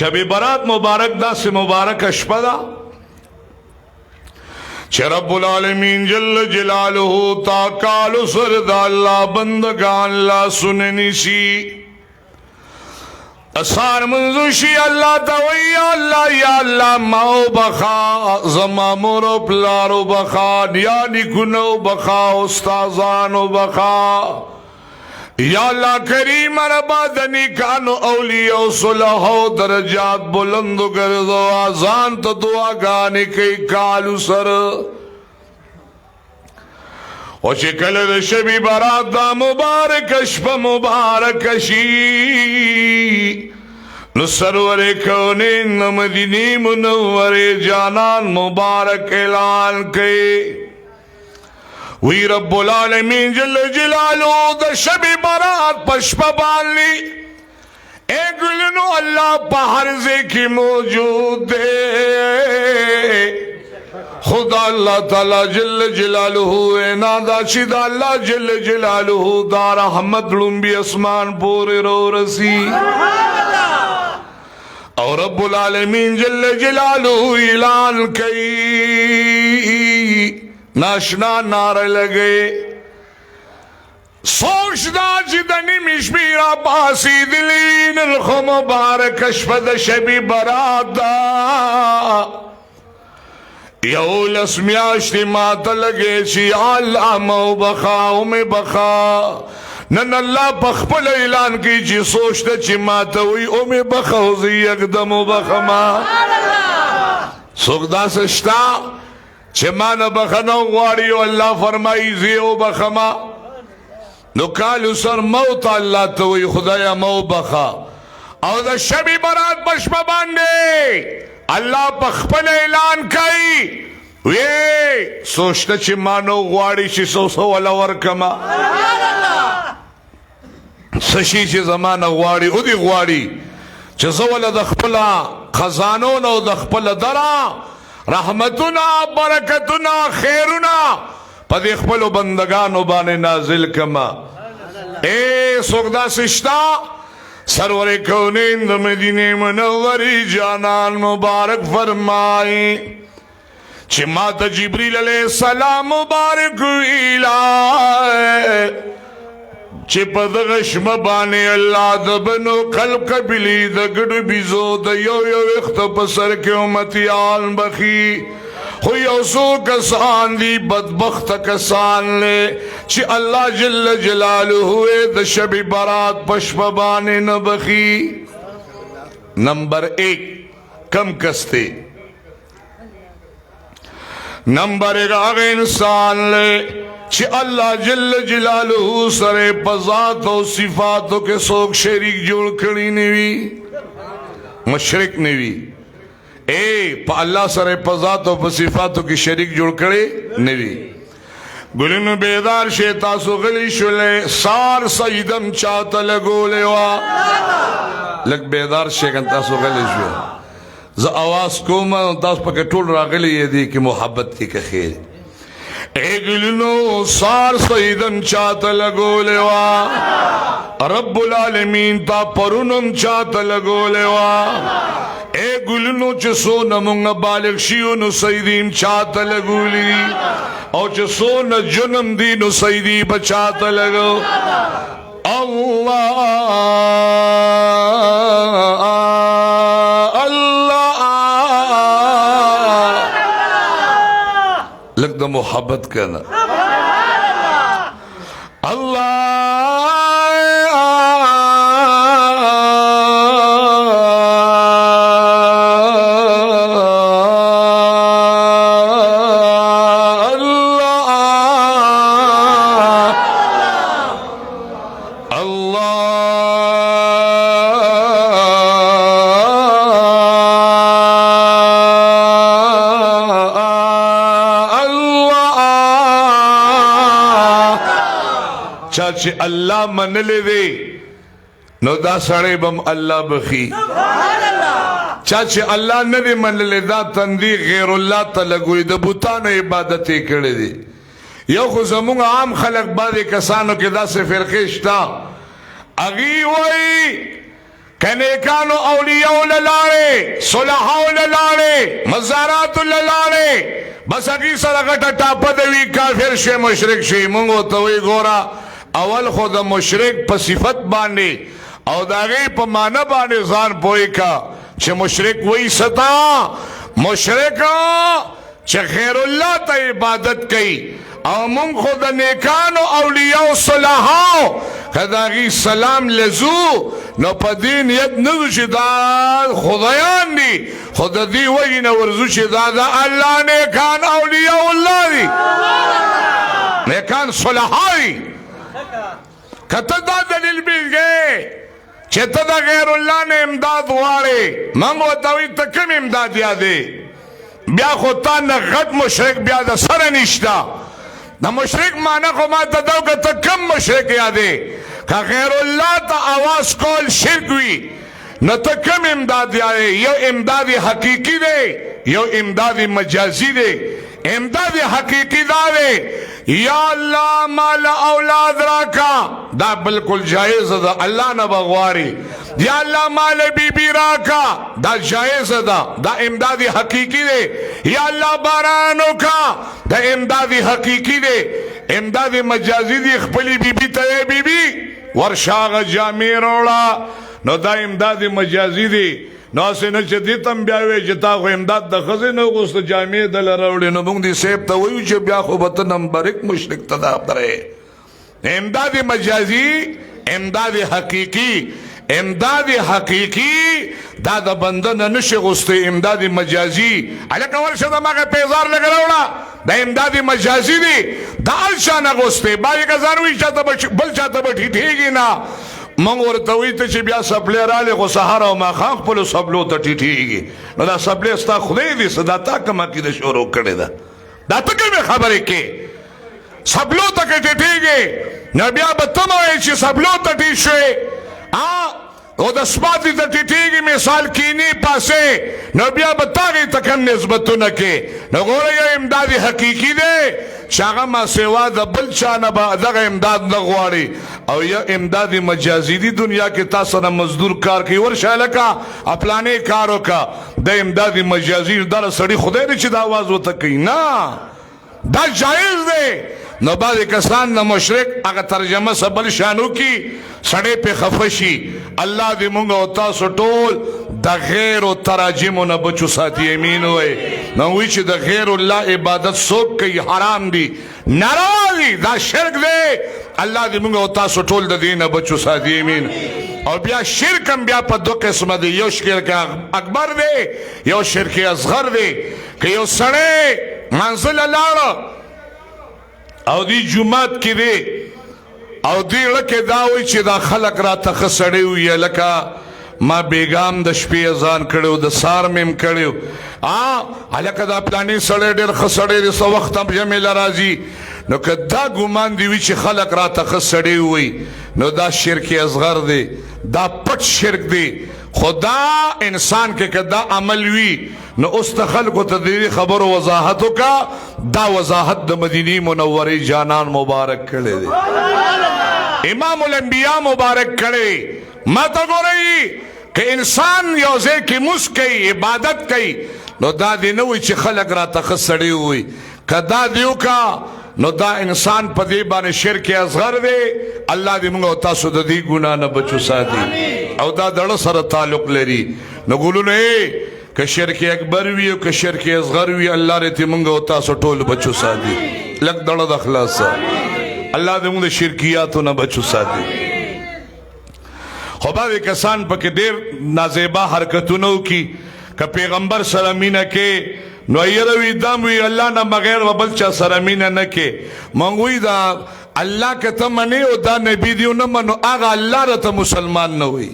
شب برات مبارک دا سے مبارک شپه دا چه رب العالمین جل جلالہ تا کالو سر دا اللہ بندگان لا سننی سی اسار منزوشی اللہ توی یا اللہ ماو بخا زمامورو پلارو بخا یا نکنو بخا استازانو بخا یا اللہ کریم ربا دنی کانو اولیاء صلح و درجات بلندو کردو آزان تا دعا گانے کئی کالو سر و چکل دا شبی برات دا مبارک اشپ مبارک اشی نو سرور کونین مدینی منور جانان مبارک اعلان کئی وی رب العالمین جل جلالو دا شب برات پشپ بالی اے گلنو اللہ پہرزے کی موجود دے خدا اللہ تعالی جل جلالو اے نادا شدہ اللہ جل جلالو دا رحمت لنبی اسمان پورے رو رسی اور رب العالمین جل جلالو اعلان کئی ناشنا نعرہ لگے سوچ دا جدنی مشمیرہ باسی دلین الخو مبارک اشفد شبی برات دا یول اسمیاشتی ماتا لگے چی اللہ مو بخاو میں بخا نن اللہ پخپل اعلان کی چی سوچتا چی ماتا ہوئی او میں بخاو زی اقدمو بخما سوک دا سشتا چه ما نبخنو غواریو اللہ فرمائی زیو بخما نو کالو سر موت اللہ توی خدایا مو بخا او دا شبی برات بشپ باندے اللہ پخپل اعلان کئی وی سوچتا چه مانو غواری چه سو والا ورکما سشی چه زمان غواری او دی غواری چه سو والا دخپلا خزانون او دخپلا درا رحمتنا برکتنا خیرنا پدی خپلو بندگانو بانے نازل کما اے سوکدا سشتا سرور کونین دا مدینہ منوری جانان مبارک فرمائی چھ ماتا جبریل علیہ السلام مبارک الہی چه پدغش مبانی اللہ دبنو قلب قبلی دگڑ بیزو دا یو اخت پسر کے امتیان بخی خو یو سو کسان دی بدبخت کسان لے چه اللہ جل جلالو ہوئے دا شب برات پشپ بانے نبخی نمبر 1 کم کستے نمبر 1 آگے انسان لے چی اللہ جل جلالہ سرے پذات و صفاتوں کے سوک شریک جوڑ کری نوی مشرک نوی اے پا اللہ سرے پذات و صفاتوں کی شریک جوڑ کری نوی گلنو بیدار شیطاسو غلی شلے سار سیدم چاہتا لگو لیوا لگ بیدار شیطان تاسو غلی شلے زا آواز کوما تاس پاک ٹول را غلی یہ دی کہ محبت تی کہ خیر اے گلنو سار سیدن چاہتا لگو لیوا رب العالمین تا پرونم چاہتا لگو لیوا اے گلنو چسو نمونگا بالغ شیونو سیدیم چاہتا لگو لی او چسو نجنم دینو سیدی بچاہتا لگو اللہ لگ دا محبت کرنا چاچے اللہ من لے دے نو دا سڑے بم اللہ بخی چاچے اللہ ندے من لے دا تندی غیر اللہ تا لگوئی دا بوتانو عبادتے کردے دے یو خوزمونگا عام خلق بادے کسانو کے دا سے فرقشتا اگی وئی کنیکانو اولیاء للاړې صلحاء للاړې مزارات للاړې بس اگی سره غټه ټاپه دوی کافر شي مشرک شي مونږ ته وی ګورا اول خود مشرک په صفت باندې او داغه په معنا باندې ځان پوي کا چې مشرک وای ستا مشرک چې غیر الله ته عبادت کوي او مونږ خود نیکانو اولیاء صلحاء کداغي سلام لزو نو په دې نیت نه شي دا خدایان دي خود دې وای نه ورزو شي دا الله نیکان اولیاء الله دي نیکان صلحاء کته دا دلیل بیلګي چې ته د غیر الله نه امداد غواړې مونږ ته وی ته کوم امداد یادې بیا خو تا نه غټ مشرک بیا د سره نشتا د مشرک معنی خو ما ته داو که ته کم مشرک یادې که غیر الله ته آواز کول شرک وي نو ته کم امداد یادې یو امداد حقیقی دی یو امداد مجازی دی امداد حقیقی دا دی یا اللہ مال اولاد راکا دا بالکل جائز دا اللہ نہ بغواری یا اللہ مال بی بی راکا دا جائز دا امداد حقیقی دے یا اللہ بارانو کا دا امداد حقیقی دے امداد مجازی دی خپلی بی بی تے بی بی ورشاغ جامی روڑا نو دا امداد مجازی دی نو اسنه چې دې تم بیا وې چې تا خو امداد د خزینه غوست جامع دل راوړې نو موږ دې سیب ته وایو چې بیا خو به نمبر 1 مشرک تداب درې امداد مجازي امداد حقيقي امداد حقيقي دا د بندنه نشي غوست امداد مجازي الکه ورشه د ماګه پیزار لګراوړه د امداد مجازي دي دا الشانه غوست باندې کزاروي چاته بل چاته به ټیټيږي نه مونږ ورته وی ته چې بیا سپلی رالی خو سهار او ماښام خپلو سپلو ته ټیټېږي نو دا سپلی ستا خدای دي څه دا تا کوم عقیده شروع کړې ده دا ته کومې خبرې کې سپلو ته که ټیټېږي نو بیا به ته وایې چې سپلو ته ټیټ شوې او د سپاتې ته ټیټېږي مثال کینی پاسې نو بیا به تا هغې ته کم نسبتونه کې نو ګوره یو امداد حقیقي دی چې هغه ما سوا د بل چا نه به دغه امداد نه غواړي او یا امداد مجازي دي دنیا کې تا سره مزدور کار کوي ورشه لکه پلانې کار وکړه د امداد مجازي دغه سړي خدای دی چې دا آواز ورته کوي نه دا جایز دی نو بعضې کسان د مشرک هغه ترجمه څه بل شانو کی سړی پې خفه شي الله دې مونږ او تاسو ټول د غیر و تراجمو نه بچو ساتي امین وای نو وی چې د غیر الله عبادت څوک کوي حرام دي ناروا دي دا شرک دی الله دې مونږ او تاسو ټول د دې نه بچو ساتي امین او بیا شرک هم بیا په دو قسمه دی یو شرک اکبر دی یو شرک اصغر دی که یو سړی منزل لاړه او دی جمعات کې دی او دی لکه دا وی چې دا خلق را ته ښه سړی وي لکه ما بیگام د شپې اذان کړو د سار مم کړو هلکه دا پلانې سړی ډېر ښه سړی دی څه وخت هم جمع له راځي نو که دا ګمان دی وي چې خلق را ته ښه سړی وي نو دا شرک اصغر دی دا پټ شرک دی خدا انسان کې که دا عمل وي نو اوس ته خلکو ته دې خبرو وضاحت وکړه دا وضاحت د مدینې منورې جانان مبارک کړی دی امام الانبیاء مبارک کړی ما ته ګورئ که انسان یو ځای کې مس کوي عبادت کوي نو دا دې نه وي چې خلک راته ښه سړی ووي که دا دې وکړه نو دا انسان په دې باندې شرک اصغر دی الله دې موږ او تاسو د دې ګناه نه بچو ساتي او دا دړه سره تعلق لري نو ګلونه که شرک اکبر وي او که شرک اصغر وي الله دې موږ او تاسو ټول بچو ساتي لک دړه د اخلاص الله دې موږ د شرکیاتو نه بچو ساتي خو باندې کسان پکې ډېر نازیبا حرکتونه وکړي که پیغمبر سره مینه کې نو یروي دم وی الله نه بغیر وبل چا سره مینه نه کې مونږ وی دا الله که ته منې او دا نبی دی نه منو هغه الله راته مسلمان نه وي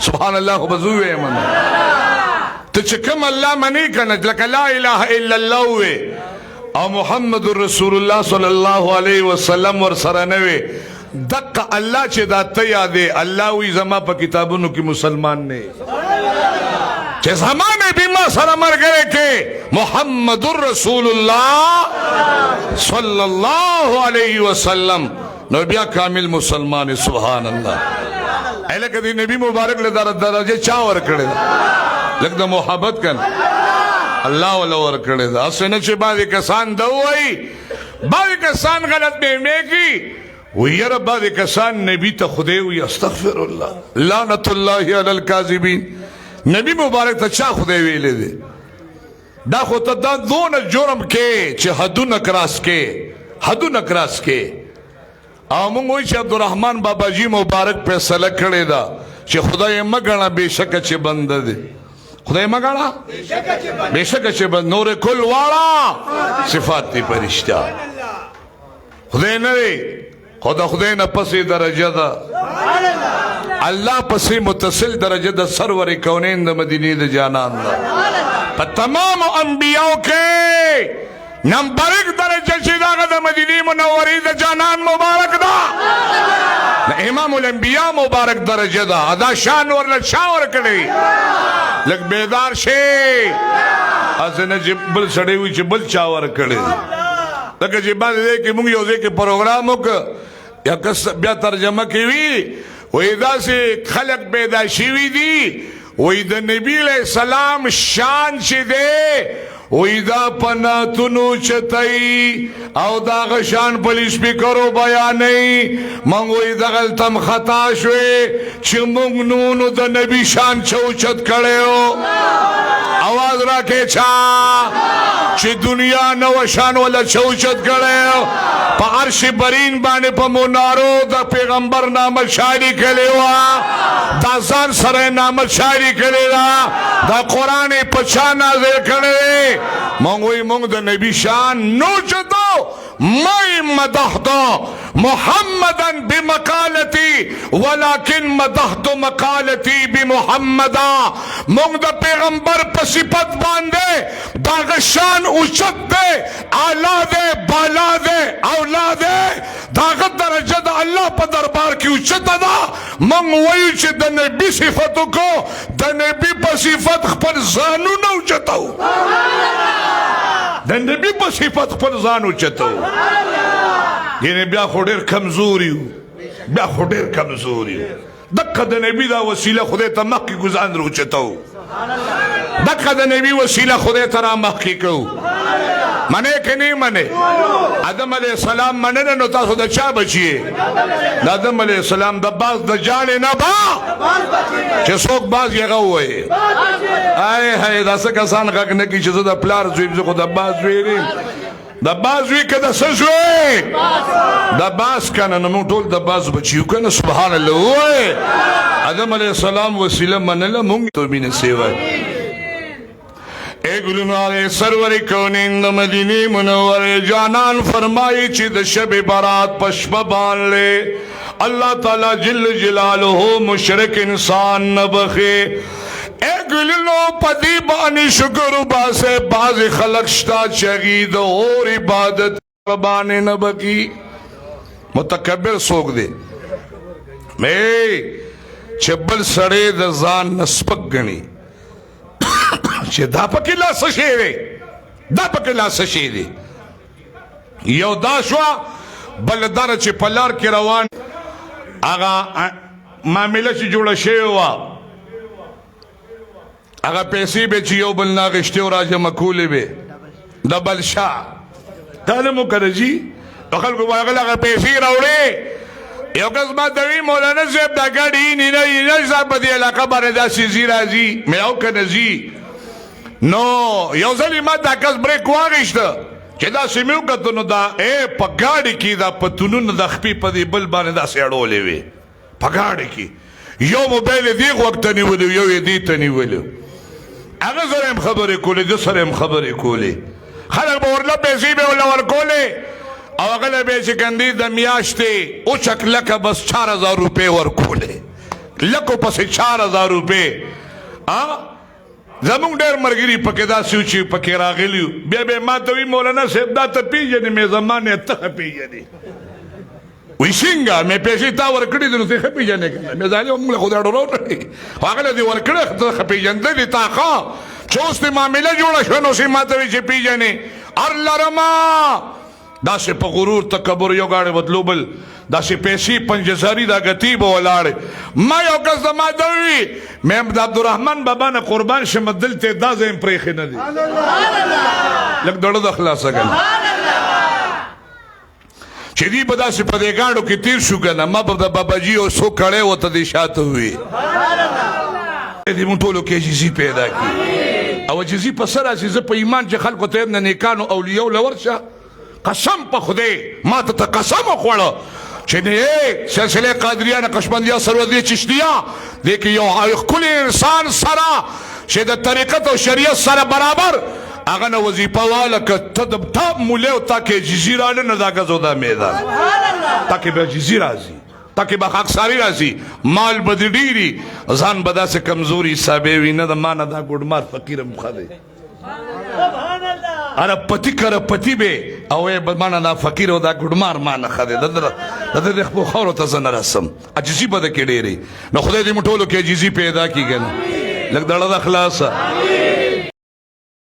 سبحان الله بزوی من ته چې کوم الله منې کنه لکه لا اله الا الله وي او محمد رسول الله صلی الله علیه وسلم ور سره نه وي دقه الله چې دا ته یادې الله وی زما په کتابونو کې مسلمان نه چې زمانه بیما سره مرګره کې محمد رسول الله صلی الله علیه وسلم نو بیا کامل مسلمان سبحان الله لکه دی نبی مبارک له درجه چا ورکړې ده لکه د محبت کنه الله ولا ورکړې ده اسنه چې بعضی کسان دا وایي بعضی کسان غلط فهمي کی ویره بعضی کسان نبی ته خدای وي استغفر الله لعنت الله علی الکاذبین نبی مبارک ته چا خدای ویلې ده دا خو ته دا دونه جرم کې چې حدونه کراس کې او مونږ وایو چې عبدالرحمن بابا جی مبارک فیصله کړې ده چې خدای مګڼه بېشکه چې بنده دی خدای مګڼه بېشکه چې بنده نور کل واړه صفات دی پرشتہ خدای نه دی خو د خدای نه پسې درجه ده الله پسې متصل درجه د سرور کونین د مدینې د جانان ده په تمام انبیاء کې نمبر 1 درجه چې داغه د مدینې منورې د جانان مبارک ده د امام الانبیاء مبارک درجه ده ادا شان ورل شاور کړي لکه بیدار شي اسنه چې بل سړی وي چې بل چاور کړي لکه چې باندې کې موږ یو ځکه پروګرام وک یا کس بیا ترجمه کوي وې داسې خلق پیدا شوي دي وې د نبی علیہ السلام شان چې دی وې دا پناتونو چتای او دا غشان پولیس سپیکرو بیانې مونږ وې دغلتم خطا شوې چې مونږ نونو د نبی شان چوچت کړو आवाज راکې چا چې دنیا نو شان ولا چوچت کړو په عرش برین باندې په منارو د پیغمبر نام شاعری کړي دا ځان سره نام شاعری کړي دا قران په چا نازل کړي مونږ د نبی شان نو چتو ما مدحت محمدا بمقالتي ولكن مدحت مقالتي بمحمدا مونږ د پیغمبر په صفت باندې دا شان اوچت ده اعلی ده بالا ده اولاد دا درجه د الله په دربار کې اوچت ده مونږ وایو چې د نبی صفاتو کو د نبی په صفت خپل ځانو نه اوچتو د نبی په صفت خپل ځان اوچتو ګینه بیا خو ډېر کمزور یو دغه د نبی دا وسیله خدای ته مخکې ګزان روچتو دغه د نبی وسیله خدای ته را مخکې کو منه کني منه آدم علیہ السلام منه نو تاسو د چا بچی د آدم علیہ السلام د باز د جان نه با چې څوک باز یې غوي آی هاي دا څه کسان غږ نه کی چې زه د پلار زوی زه خو د باز ویریم د باز وی کده سزوي د باز کنه نو ټول د باز بچیو کنه سبحان الله وای آدم علیہ السلام وسیله منله مونږ ته مين سیوا اے گلنوار سرور کونین د مدینه منوره جانان فرمایي چې د شب برات پشپ باندې الله تعالی جل جلاله مشرک انسان نبخه اے گلنو پدی بانی شکر باسه باز خلق شتا شهید اور عبادت بانی نبکی متکبر سوک دے میں چبل سڑے د ځان نسپک گنی چې دا پکې لاس شي دی دا پکې لاس شي دی یو دا شو بلدار چې پلار کې روان هغه معاملې چې جوړه شوی و هغه پیسې به چې یو بل ناغشته او راجمه کولې به د بل شاه تعالی مو کرجی خلکو هغه پیسې راوړې یو کس ما دوی مولانا صاحب دا ګاډي نه صاحب په دې علاقه باندې دا سيزي راځي مې او کنه زی نو یو ځلې ما دا کس بریک واغشته چې دا سیمو کتو نو دا په ګاډي کې دا پتونونه د خپې په دې بل باندې دا سړولې وي په ګاډي کې یو موبایل دی وخت نیولې یو دې ته نیولې هغه سره هم خبرې کولې د سره هم خبرې کولې خلک به ورله پیسې به ولور کولې او هغه به چې کندې د میاشتې او چکلکه بس 4000 روپے ورکولې لکو پسې 4000 روپے زمونږ ډېر مرګري پکې دا سوچي پکې راغلیو بیا به ما ته وی مولانا صاحب دا ته پیژنې مې زمانه ته پیژنې وی څنګه مې پیسې تا ورکړې دي نو ته پیژنې کنه مې ځالې موږ خو دا ډورو هغه دې ورکړې ته پیژندې دي تا ښه چې اوس دې معامله جوړه شوه نو ما ته وی چې پیژنې ار لرما دا سه په غرور تکبر یو غاړه بدلوبل دا سی پیسی پنجزاری دا گتیب ولاړ ما یو کس دا ما دوی میم دا عبدالرحمن بابا نه قربان شم دلته دا زیم پریخی ندی لگ دړو د خلاصه کړ چې دی په داسې په دې ګاډو کې تیر شو کنه ما به د باباجي او سو کړه و ته دې شاته وي دې مونږ ټولو کې عاجزي پیدا کی او عاجزي په سره چې په ایمان چې خلکو ته نه نیکانو اولیاء لورشه قسم په خدای ما ته قسم خوړه چې نه سلسله قادریه نقشبندیه سرودی چشتیه دې کې یو کل انسان سره چې د طریقت او شریعت سره برابر اغه نه وظیفه والا که ته مولا او تا کې جزیره نه دا غزو دا میدان تا کې به جزیره راځي تا کې به خاکساری راځي مال بدډيري ځان بدا سے کمزوري حسابې وینه د مان دا ګډمار فقیر مخده اره پتی کر پتی به او مان دا فقیر او دا ګډمار مان خده د خپل خورو ته زنه رسم عجزي بده کې ډېری نو خدای دې مټولو کې عجزي پیدا کیږي لکه دړه د اخلاص